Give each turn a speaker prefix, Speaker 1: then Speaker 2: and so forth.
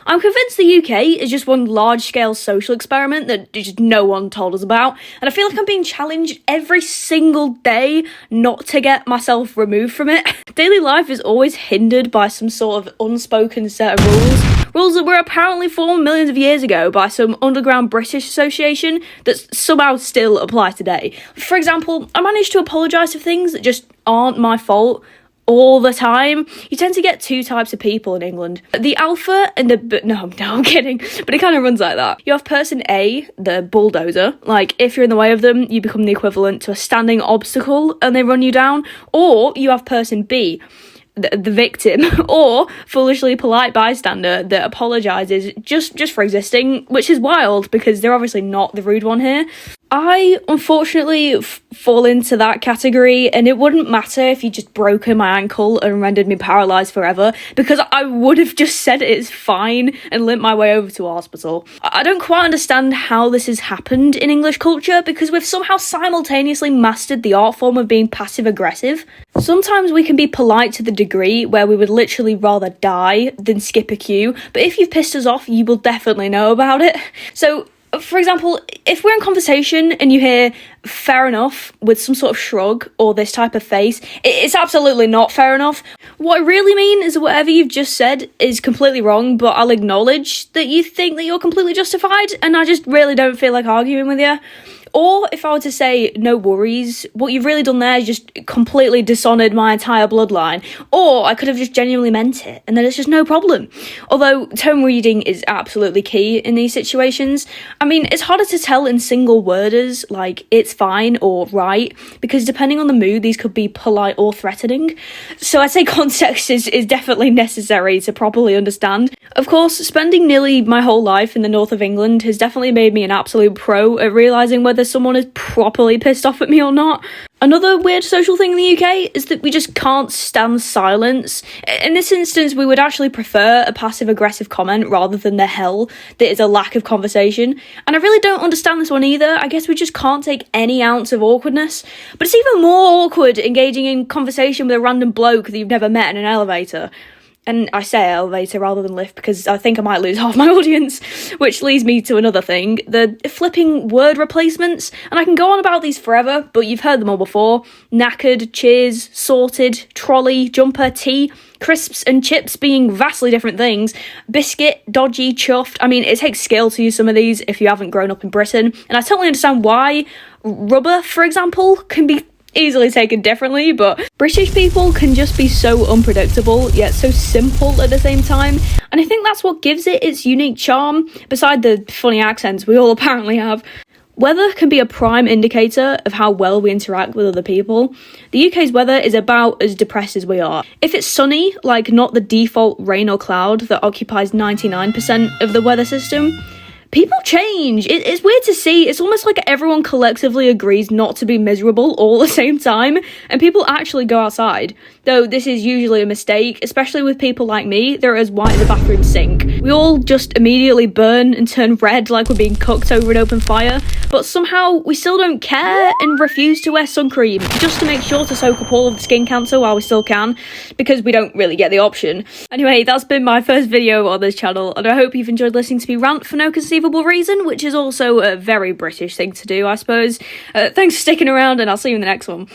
Speaker 1: I'm convinced the UK is just one large-scale social experiment that just no one told us about, and I feel like I'm being challenged every single day not to get myself removed from it. Daily life is always hindered by some sort of unspoken set of rules that were apparently formed millions of years ago by some underground British association that somehow still apply today. For example, I managed to apologise for things that just aren't my fault all the time. You tend to get two types of people in England. The alpha and the... No, I'm kidding. But it kind of runs like that. You have person A, the bulldozer. Like, if you're in the way of them, you become the equivalent to a standing obstacle and they run you down. Or you have person B, the victim, or foolishly polite bystander that apologises just for existing, which is wild because they're obviously not the rude one here. I, unfortunately, fall into that category, and it wouldn't matter if you just broken my ankle and rendered me paralysed forever, because I would have just said it's fine and limped my way over to a hospital. I don't quite understand how this has happened in English culture, because we've somehow simultaneously mastered the art form of being passive-aggressive. Sometimes we can be polite to the degree where we would literally rather die than skip a queue, but if you've pissed us off, you will definitely know about it. So, for example, if we're in conversation and you hear fair enough with some sort of shrug or this type of face, it's absolutely not fair enough. What I really mean is that whatever you've just said is completely wrong, but I'll acknowledge that you think that you're completely justified, and I just really don't feel like arguing with you. Or if I were to say, no worries, what you've really done there is just completely dishonoured my entire bloodline. Or I could have just genuinely meant it, and then it's just no problem. Although tone reading is absolutely key in these situations. I mean, it's harder to tell in single worders, like it's fine or right, because depending on the mood, these could be polite or threatening. So I'd say context is definitely necessary to properly understand. Of course, spending nearly my whole life in the north of England has definitely made me an absolute pro at realising whether someone is properly pissed off at me or not. Another weird social thing in the UK is that we just can't stand silence. In this instance, we would actually prefer a passive-aggressive comment rather than the hell that is a lack of conversation. And I really don't understand this one either. I guess we just can't take any ounce of awkwardness. But it's even more awkward engaging in conversation with a random bloke that you've never met in an elevator. And I say elevator rather than lift because I think I might lose half my audience, which leads me to another thing, the flipping word replacements. And I can go on about these forever, but you've heard them all before. Knackered, cheers, sorted, trolley, jumper, tea, crisps and chips being vastly different things. Biscuit, dodgy, chuffed. I mean, it takes skill to use some of these if you haven't grown up in Britain. And I totally understand why. Rubber, for example, can be easily taken differently, but British people can just be so unpredictable yet so simple at the same time, and I think that's what gives it its unique charm, beside the funny accents we all apparently have. Weather can be a prime indicator of how well we interact with other people. The UK's weather is about as depressed as we are. If it's sunny, like not the default rain or cloud that occupies 99% of the weather system, people change. It's weird to see. It's almost like everyone collectively agrees not to be miserable all at the same time, and people actually go outside. Though this is usually a mistake, especially with people like me. They're as white as a bathroom sink. We all just immediately burn and turn red like we're being cooked over an open fire, but somehow we still don't care and refuse to wear sun cream, just to make sure to soak up all of the skin cancer while we still can, because we don't really get the option. Anyway, that's been my first video on this channel, and I hope you've enjoyed listening to me rant for no conceivable reason, which is also a very British thing to do, I suppose. Thanks for sticking around, and I'll see you in the next one.